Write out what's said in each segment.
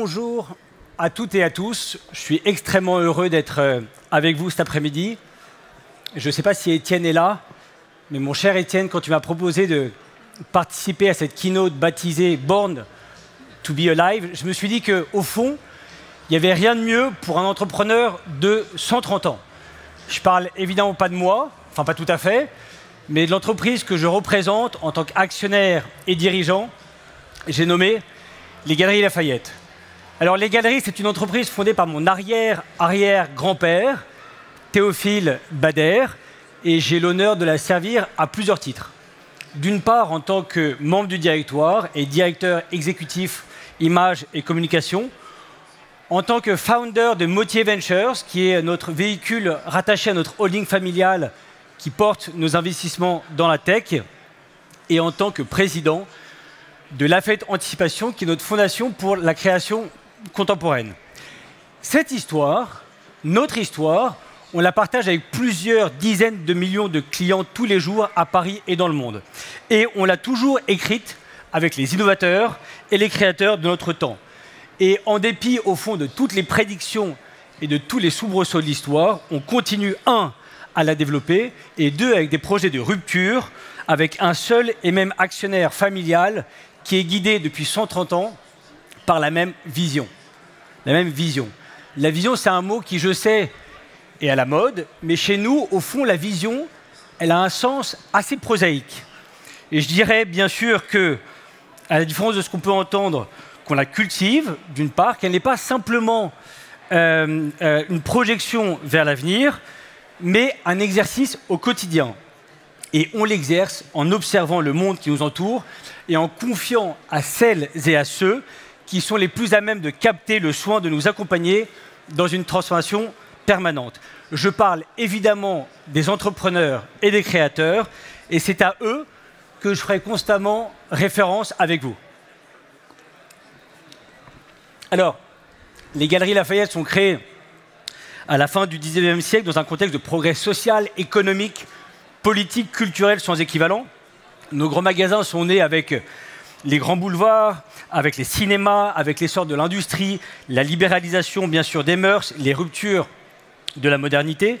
Bonjour à toutes et à tous. Je suis extrêmement heureux d'être avec vous cet après-midi. Je ne sais pas si Étienne est là, mais mon cher Étienne, quand tu m'as proposé de participer à cette keynote baptisée Born to be Alive, je me suis dit qu'au fond, il n'y avait rien de mieux pour un entrepreneur de 130 ans. Je parle évidemment pas de moi, enfin pas tout à fait, mais de l'entreprise que je représente en tant qu'actionnaire et dirigeant. J'ai nommé les Galeries Lafayette. Alors les Galeries, c'est une entreprise fondée par mon arrière-arrière-grand-père, Théophile Bader, et j'ai l'honneur de la servir à plusieurs titres. D'une part, en tant que membre du directoire et directeur exécutif images et communication, en tant que founder de Motier Ventures, qui est notre véhicule rattaché à notre holding familial qui porte nos investissements dans la tech, et en tant que président de Lafayette Anticipation, qui est notre fondation pour la création contemporaine. Cette histoire, notre histoire, on la partage avec plusieurs dizaines de millions de clients tous les jours à Paris et dans le monde. Et on l'a toujours écrite avec les innovateurs et les créateurs de notre temps. Et en dépit, au fond, de toutes les prédictions et de tous les soubresauts de l'histoire, on continue, un, à la développer, et deux, avec des projets de rupture, avec un seul et même actionnaire familial qui est guidé depuis 130 ans par la même vision. La même vision. La vision, c'est un mot qui, je sais, est à la mode, mais chez nous, au fond, la vision, elle a un sens assez prosaïque. Et je dirais, bien sûr, que, à la différence de ce qu'on peut entendre, qu'on la cultive, d'une part, qu'elle n'est pas simplement une projection vers l'avenir, mais un exercice au quotidien. Et on l'exerce en observant le monde qui nous entoure et en confiant à celles et à ceux qui sont les plus à même de capter le soin de nous accompagner dans une transformation permanente. Je parle évidemment des entrepreneurs et des créateurs, et c'est à eux que je ferai constamment référence avec vous. Alors, les Galeries Lafayette sont créées à la fin du XIXe siècle dans un contexte de progrès social, économique, politique, culturel sans équivalent. Nos grands magasins sont nés avec les grands boulevards, avec les cinémas, avec l'essor de l'industrie, la libéralisation bien sûr des mœurs, les ruptures de la modernité.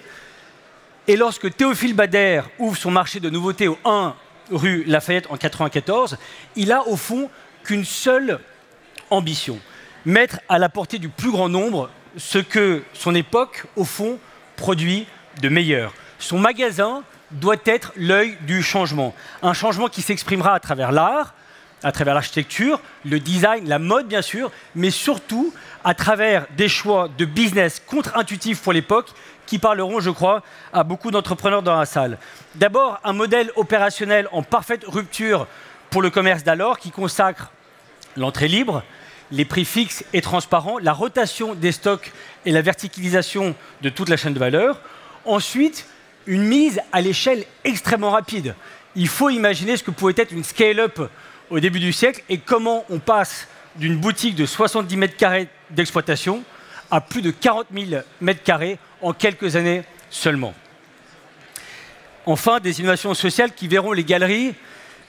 Et lorsque Théophile Bader ouvre son marché de nouveautés au 1 rue Lafayette en 1994, il a au fond qu'une seule ambition, mettre à la portée du plus grand nombre ce que son époque, au fond, produit de meilleur. Son magasin doit être l'œil du changement. Un changement qui s'exprimera à travers l'art, à travers l'architecture, le design, la mode bien sûr, mais surtout à travers des choix de business contre-intuitifs pour l'époque qui parleront, je crois, à beaucoup d'entrepreneurs dans la salle. D'abord, un modèle opérationnel en parfaite rupture pour le commerce d'alors qui consacre l'entrée libre, les prix fixes et transparents, la rotation des stocks et la verticalisation de toute la chaîne de valeur. Ensuite, une mise à l'échelle extrêmement rapide. Il faut imaginer ce que pouvait être une scale-up au début du siècle et comment on passe d'une boutique de 70 mètres carrés d'exploitation à plus de 40 000 mètres carrés en quelques années seulement. Enfin, des innovations sociales qui verront les galeries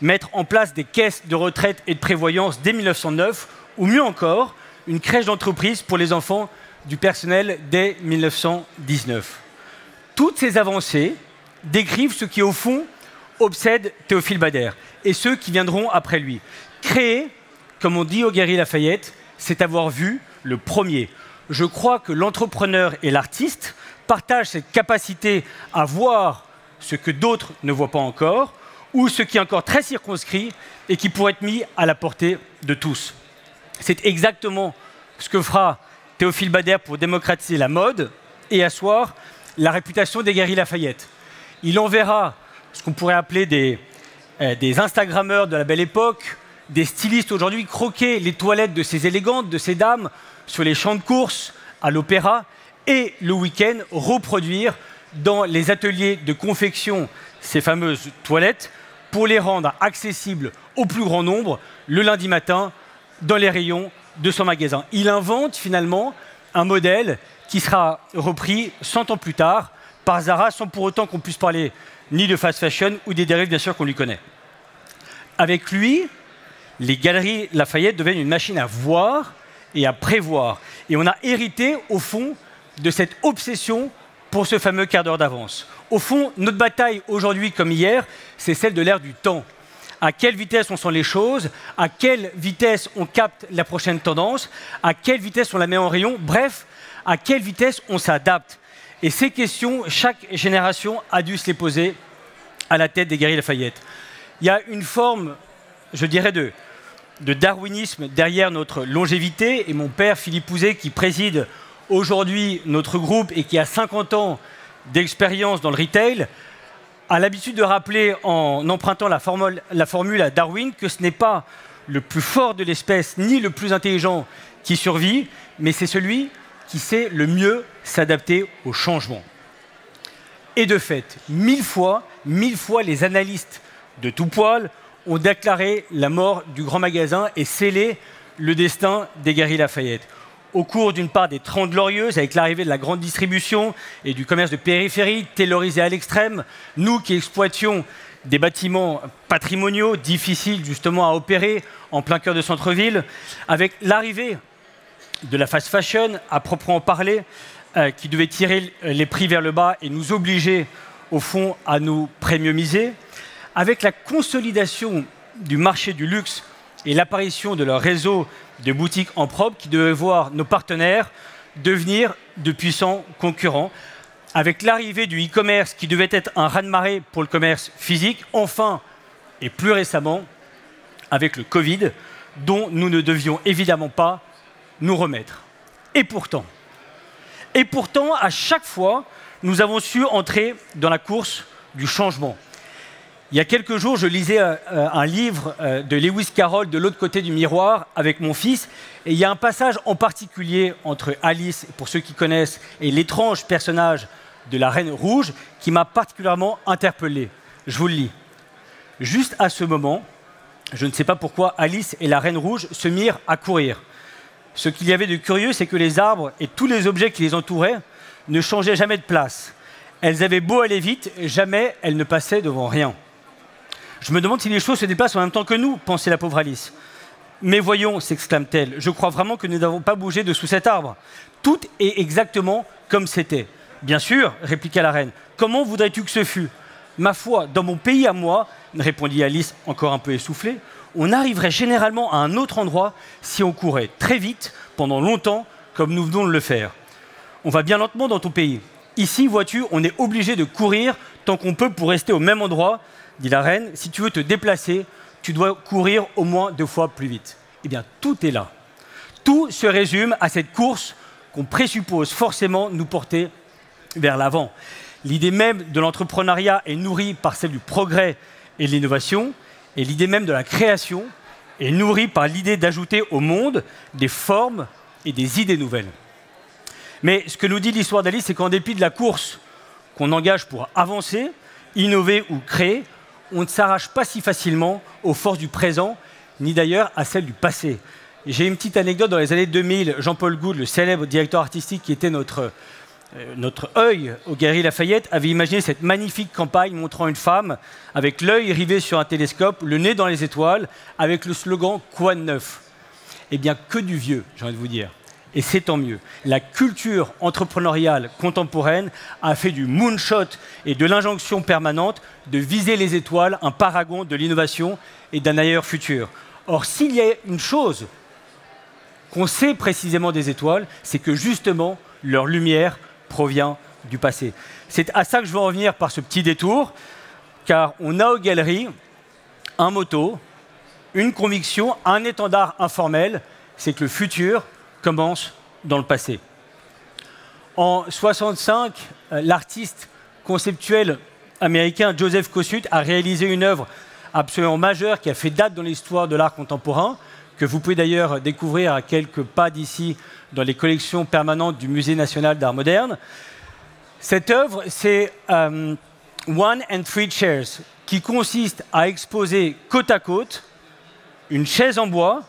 mettre en place des caisses de retraite et de prévoyance dès 1909, ou mieux encore, une crèche d'entreprise pour les enfants du personnel dès 1919. Toutes ces avancées décrivent ce qui, au fond, obsède Théophile Bader et ceux qui viendront après lui. Créer, comme on dit aux Galeries Lafayette, c'est avoir vu le premier. Je crois que l'entrepreneur et l'artiste partagent cette capacité à voir ce que d'autres ne voient pas encore, ou ce qui est encore très circonscrit et qui pourrait être mis à la portée de tous. C'est exactement ce que fera Théophile Bader pour démocratiser la mode et asseoir la réputation des Galeries Lafayette. Il enverra ce qu'on pourrait appeler des Instagrammeurs de la belle époque, des stylistes aujourd'hui croquer les toilettes de ces élégantes, de ces dames, sur les champs de course, à l'opéra, et le week-end reproduire dans les ateliers de confection ces fameuses toilettes pour les rendre accessibles au plus grand nombre le lundi matin dans les rayons de son magasin. Il invente finalement un modèle qui sera repris 100 ans plus tard par Zara, sans pour autant qu'on puisse parler ni de fast fashion ou des dérives bien sûr qu'on lui connaît. Avec lui, les Galeries Lafayette deviennent une machine à voir et à prévoir. Et on a hérité, au fond, de cette obsession pour ce fameux quart d'heure d'avance. Au fond, notre bataille aujourd'hui comme hier, c'est celle de l'ère du temps. À quelle vitesse on sent les choses, à quelle vitesse on capte la prochaine tendance, à quelle vitesse on la met en rayon, bref, à quelle vitesse on s'adapte. Et ces questions, chaque génération a dû se les poser à la tête des Galeries Lafayette. Il y a une forme, je dirais, de darwinisme derrière notre longévité, et mon père, Philippe Pouzet, qui préside aujourd'hui notre groupe et qui a 50 ans d'expérience dans le retail, a l'habitude de rappeler, en empruntant la formule à Darwin, que ce n'est pas le plus fort de l'espèce ni le plus intelligent qui survit, mais c'est celui qui sait le mieux s'adapter au changement. Et de fait, 1000 fois, les analystes de tout poil ont déclaré la mort du grand magasin et scellé le destin des Galeries Lafayette. Au cours d'une part des 30 Glorieuses, avec l'arrivée de la grande distribution et du commerce de périphérie, taylorisé à l'extrême, nous qui exploitions des bâtiments patrimoniaux, difficiles justement à opérer en plein cœur de centre-ville, avec l'arrivée de la fast fashion, à proprement parler, qui devait tirer les prix vers le bas et nous obliger, au fond, à nous premiumiser, avec la consolidation du marché du luxe et l'apparition de leur réseau de boutiques en propre qui devaient voir nos partenaires devenir de puissants concurrents, avec l'arrivée du e-commerce qui devait être un raz-de-marée pour le commerce physique, enfin, et plus récemment, avec le Covid, dont nous ne devions évidemment pas nous remettre. Et pourtant, à chaque fois, nous avons su entrer dans la course du changement. Il y a quelques jours, je lisais un livre de Lewis Carroll, De l'autre côté du miroir, avec mon fils. Et il y a un passage en particulier entre Alice, pour ceux qui connaissent, et l'étrange personnage de la Reine Rouge, qui m'a particulièrement interpellé. Je vous le lis. Juste à ce moment, je ne sais pas pourquoi, Alice et la Reine Rouge se mirent à courir. Ce qu'il y avait de curieux, c'est que les arbres et tous les objets qui les entouraient ne changeaient jamais de place. Elles avaient beau aller vite, jamais elles ne passaient devant rien. Je me demande si les choses se déplacent en même temps que nous, pensait la pauvre Alice. Mais voyons, s'exclame-t-elle, je crois vraiment que nous n'avons pas bougé de sous cet arbre. Tout est exactement comme c'était. Bien sûr, répliqua la reine. Comment voudrais-tu que ce fût? Ma foi, dans mon pays à moi, répondit Alice, encore un peu essoufflée, on arriverait généralement à un autre endroit si on courait très vite, pendant longtemps, comme nous venons de le faire. On va bien lentement dans ton pays. Ici, vois-tu, on est obligé de courir tant qu'on peut pour rester au même endroit, dit la reine. Si tu veux te déplacer, tu dois courir au moins 2 fois plus vite. Eh bien, tout est là. Tout se résume à cette course qu'on présuppose forcément nous porter vers l'avant. L'idée même de l'entrepreneuriat est nourrie par celle du progrès et de l'innovation, et l'idée même de la création est nourrie par l'idée d'ajouter au monde des formes et des idées nouvelles. Mais ce que nous dit l'histoire d'Alice, c'est qu'en dépit de la course qu'on engage pour avancer, innover ou créer, on ne s'arrache pas si facilement aux forces du présent, ni d'ailleurs à celles du passé. J'ai une petite anecdote. Dans les années 2000, Jean-Paul Goude, le célèbre directeur artistique qui était notre œil aux Galeries Lafayette, avait imaginé cette magnifique campagne montrant une femme avec l'œil rivé sur un télescope, le nez dans les étoiles, avec le slogan « Quoi de neuf ?» Eh bien, que du vieux, j'ai envie de vous dire. Et c'est tant mieux. La culture entrepreneuriale contemporaine a fait du moonshot et de l'injonction permanente de viser les étoiles, un paragon de l'innovation et d'un ailleurs futur. Or, s'il y a une chose qu'on sait précisément des étoiles, c'est que justement, leur lumière provient du passé. C'est à ça que je veux en venir par ce petit détour, car on a aux galeries un motto, une conviction, un étendard informel, c'est que le futur commence dans le passé. En 1965, l'artiste conceptuel américain Joseph Kosuth a réalisé une œuvre absolument majeure qui a fait date dans l'histoire de l'art contemporain, que vous pouvez d'ailleurs découvrir à quelques pas d'ici dans les collections permanentes du Musée national d'art moderne. Cette œuvre, c'est One and Three Chairs, qui consiste à exposer côte à côte une chaise en bois,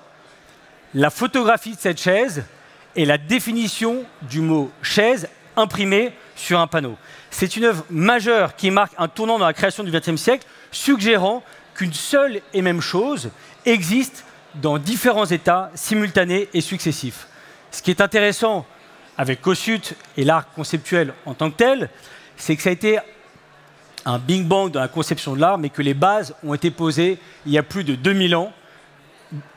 la photographie de cette chaise et la définition du mot « chaise » imprimée sur un panneau. C'est une œuvre majeure qui marque un tournant dans la création du XXe siècle, suggérant qu'une seule et même chose existe dans différents états simultanés et successifs. Ce qui est intéressant avec Kossuth et l'art conceptuel en tant que tel, c'est que ça a été un bing bang dans la conception de l'art, mais que les bases ont été posées il y a plus de 2000 ans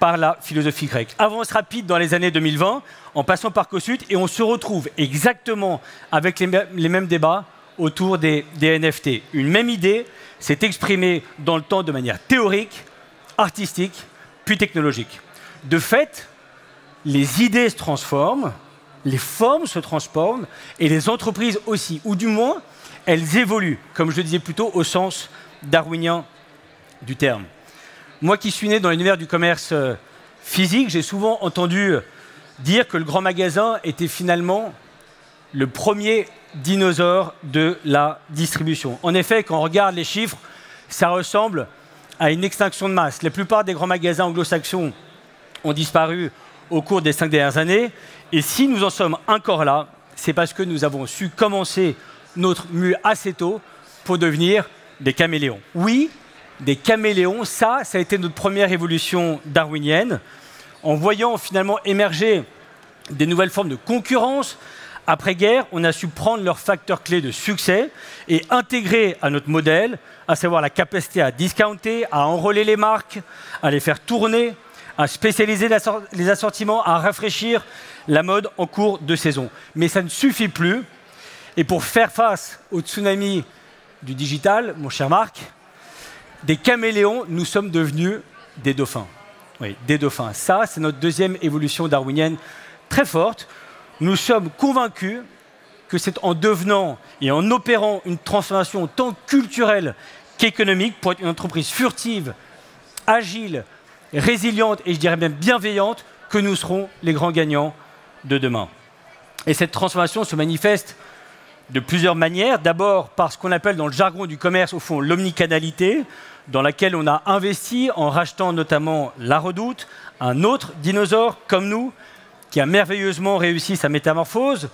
par la philosophie grecque. Avance rapide dans les années 2020, en passant par Kossuth, et on se retrouve exactement avec les mêmes débats autour des NFT. Une même idée s'est exprimée dans le temps de manière théorique, artistique, puis technologique. De fait, les idées se transforment, les formes se transforment, et les entreprises aussi, ou du moins, elles évoluent, comme je le disais plus tôt, au sens darwinien du terme. Moi qui suis né dans l'univers du commerce physique, j'ai souvent entendu dire que le grand magasin était finalement le premier dinosaure de la distribution. En effet, quand on regarde les chiffres, ça ressemble à une extinction de masse. La plupart des grands magasins anglo-saxons ont disparu au cours des 5 dernières années. Et si nous en sommes encore là, c'est parce que nous avons su commencer notre mue assez tôt pour devenir des caméléons. Oui, des caméléons, ça a été notre première évolution darwinienne. En voyant finalement émerger des nouvelles formes de concurrence, après-guerre, on a su prendre leurs facteurs clés de succès et intégrer à notre modèle, à savoir la capacité à discounter, à enrôler les marques, à les faire tourner, à spécialiser les assortiments, à rafraîchir la mode en cours de saison. Mais ça ne suffit plus. Et pour faire face au tsunami du digital, mon cher Marc, des caméléons, nous sommes devenus des dauphins. Oui, des dauphins. Ça, c'est notre deuxième évolution darwinienne très forte. Nous sommes convaincus que c'est en devenant et en opérant une transformation tant culturelle qu'économique pour être une entreprise furtive, agile, résiliente et je dirais même bienveillante que nous serons les grands gagnants de demain. Et cette transformation se manifeste de plusieurs manières. D'abord par ce qu'on appelle dans le jargon du commerce, au fond, l'omnicanalité, dans laquelle on a investi en rachetant notamment La Redoute, un autre dinosaure comme nous, qui a merveilleusement réussi sa métamorphose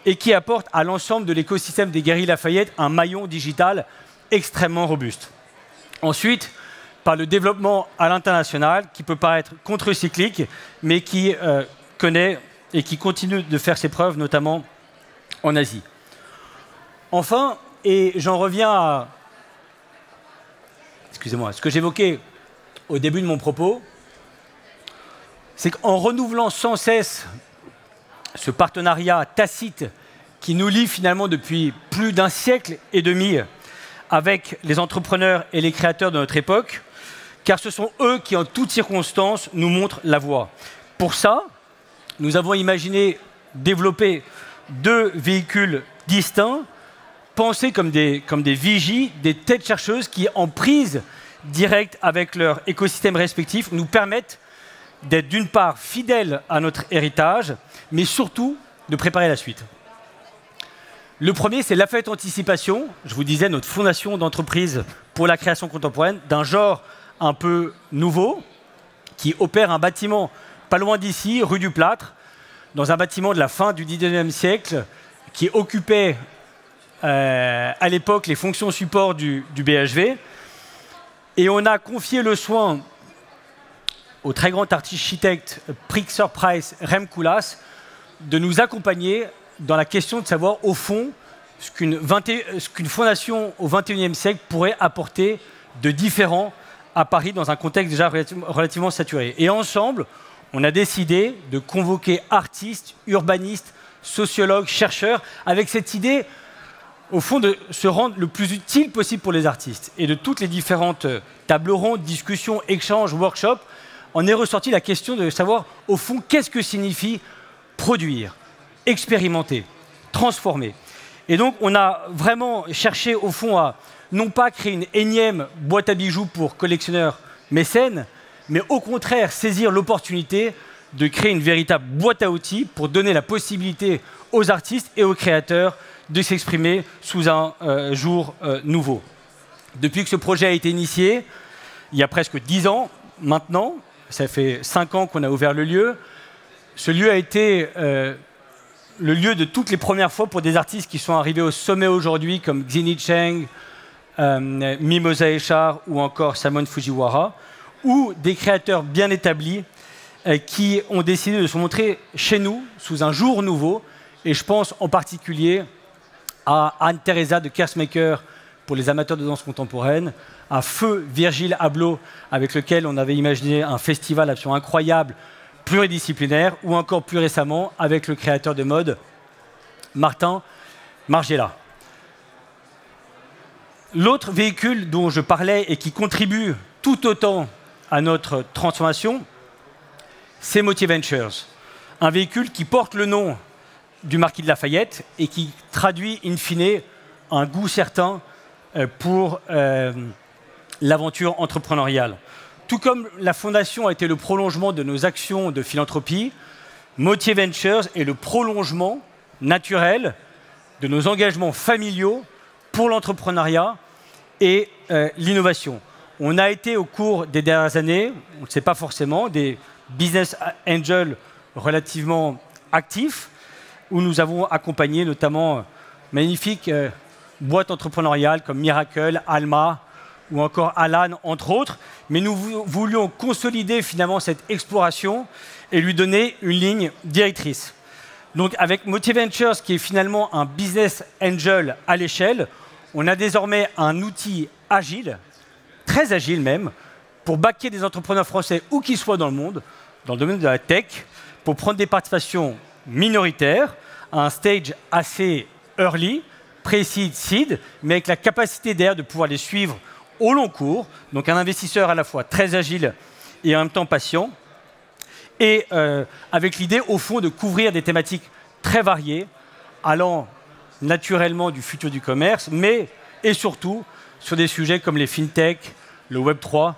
et qui apporte à l'ensemble de l'écosystème des Galeries Lafayette un maillon digital extrêmement robuste. Ensuite, par le développement à l'international, qui peut paraître contre-cyclique, mais qui connaît et qui continue de faire ses preuves, notamment en Asie. Enfin, et j'en reviens à ce que j'évoquais au début de mon propos, c'est qu'en renouvelant sans cesse ce partenariat tacite qui nous lie finalement depuis plus d'un siècle et demi avec les entrepreneurs et les créateurs de notre époque, car ce sont eux qui, en toutes circonstances, nous montrent la voie. Pour ça, nous avons imaginé développer deux véhicules distincts, pensés comme des vigies, des têtes chercheuses qui, en prise directe avec leur écosystème respectif, nous permettent d'être d'une part fidèles à notre héritage, mais surtout de préparer la suite. Le premier, c'est Lafayette Anticipation, je vous disais, notre fondation d'entreprise pour la création contemporaine, d'un genre un peu nouveau, qui opère un bâtiment pas loin d'ici, rue du Plâtre, dans un bâtiment de la fin du XIXe siècle, qui occupait à l'époque les fonctions support du BHV. Et on a confié le soin au très grand architecte Pritzker Price Remkoulas de nous accompagner dans la question de savoir, au fond, ce qu'une fondation au XXIe siècle pourrait apporter de différent à Paris dans un contexte déjà relativement saturé. Et ensemble, on a décidé de convoquer artistes, urbanistes, sociologues, chercheurs, avec cette idée, au fond, de se rendre le plus utile possible pour les artistes. Et de toutes les différentes tables rondes, discussions, échanges, workshops, on est ressorti la question de savoir, au fond, qu'est-ce que signifie produire, expérimenter, transformer. Et donc, on a vraiment cherché, au fond, à non pas créer une énième boîte à bijoux pour collectionneurs mécènes, mais au contraire, saisir l'opportunité de créer une véritable boîte à outils pour donner la possibilité aux artistes et aux créateurs de s'exprimer sous un jour nouveau. Depuis que ce projet a été initié, il y a presque 10 ans maintenant, ça fait 5 ans qu'on a ouvert le lieu, ce lieu a été le lieu de toutes les premières fois pour des artistes qui sont arrivés au sommet aujourd'hui, comme Xini Cheng, Mimosa Echar ou encore Samon Fujiwara, ou des créateurs bien établis qui ont décidé de se montrer chez nous sous un jour nouveau. Et je pense en particulier à Anne-Theresa de Kersmaker pour les amateurs de danse contemporaine, à Feu Virgile Abloh, avec lequel on avait imaginé un festival absolument incroyable, pluridisciplinaire, ou encore plus récemment avec le créateur de mode, Martin Margiela. L'autre véhicule dont je parlais et qui contribue tout autant à notre transformation, c'est Motier Ventures, un véhicule qui porte le nom du Marquis de Lafayette et qui traduit in fine un goût certain pour l'aventure entrepreneuriale. Tout comme la Fondation a été le prolongement de nos actions de philanthropie, Motier Ventures est le prolongement naturel de nos engagements familiaux pour l'entrepreneuriat et l'innovation. On a été au cours des dernières années, on ne sait pas forcément, des business angels relativement actifs, où nous avons accompagné notamment magnifiques boîtes entrepreneuriales comme Miracle, Alma ou encore Alan, entre autres. Mais nous voulions consolider finalement cette exploration et lui donner une ligne directrice. Donc avec Motier Ventures, qui est finalement un business angel à l'échelle, on a désormais un outil agile, très agile même, pour backer des entrepreneurs français où qu'ils soient dans le monde, dans le domaine de la tech, pour prendre des participations minoritaires à un stage assez early, pré-seed, seed, mais avec la capacité derrière de pouvoir les suivre au long cours. Donc un investisseur à la fois très agile et en même temps patient. Et avec l'idée, au fond, de couvrir des thématiques très variées, allant naturellement du futur du commerce, mais et surtout sur des sujets comme les fintech, le Web 3,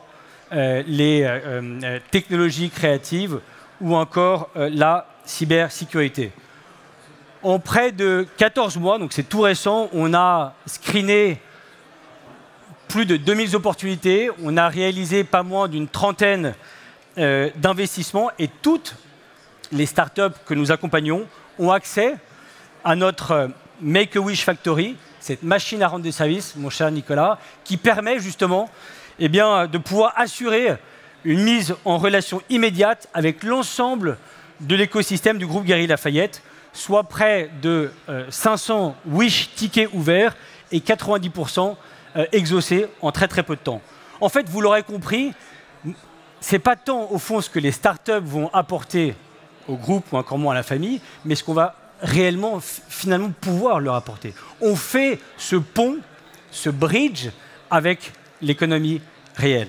les technologies créatives ou encore la cybersécurité. En près de 14 mois, donc c'est tout récent, on a screené plus de 2000 opportunités, on a réalisé pas moins d'une trentaine d'investissements et toutes les startups que nous accompagnons ont accès à notre Make-A-Wish Factory, cette machine à rendre des services, mon cher Nicolas, qui permet justement de pouvoir assurer une mise en relation immédiate avec l'ensemble de l'écosystème du groupe Galeries Lafayette, soit près de 500 Wish tickets ouverts et 90% exaucés en très très peu de temps. En fait, vous l'aurez compris, ce n'est pas tant au fond ce que les startups vont apporter au groupe ou encore moins à la famille, mais ce qu'on va réellement finalement pouvoir leur apporter. On fait ce pont, ce bridge avec l'économie réelle.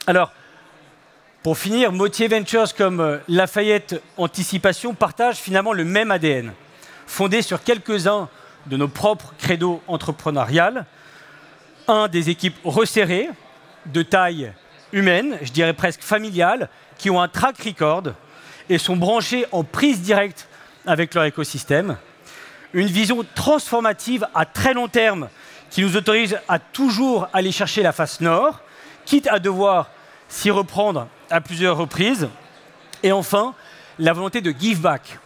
Alors, pour finir, Motier Ventures comme Lafayette Anticipation partagent finalement le même ADN, fondé sur quelques-uns de nos propres credos entrepreneuriales, des équipes resserrées, de taille humaine, je dirais presque familiale, qui ont un track record et sont branchées en prise directe avec leur écosystème, une vision transformative à très long terme qui nous autorise à toujours aller chercher la face nord, quitte à devoir s'y reprendre à plusieurs reprises. Et enfin, la volonté de give back,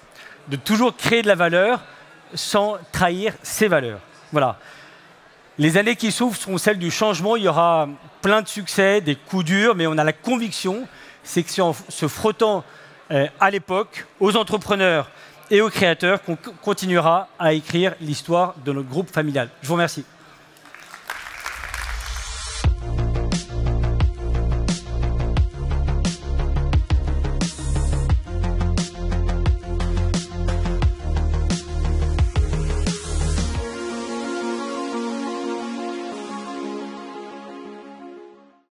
de toujours créer de la valeur sans trahir ses valeurs. Voilà. Les années qui s'ouvrent seront celles du changement. Il y aura plein de succès, des coups durs, mais on a la conviction, c'est que c'est en se frottant à l'époque, aux entrepreneurs et aux créateurs qu'on continuera à écrire l'histoire de notre groupe familial. Je vous remercie.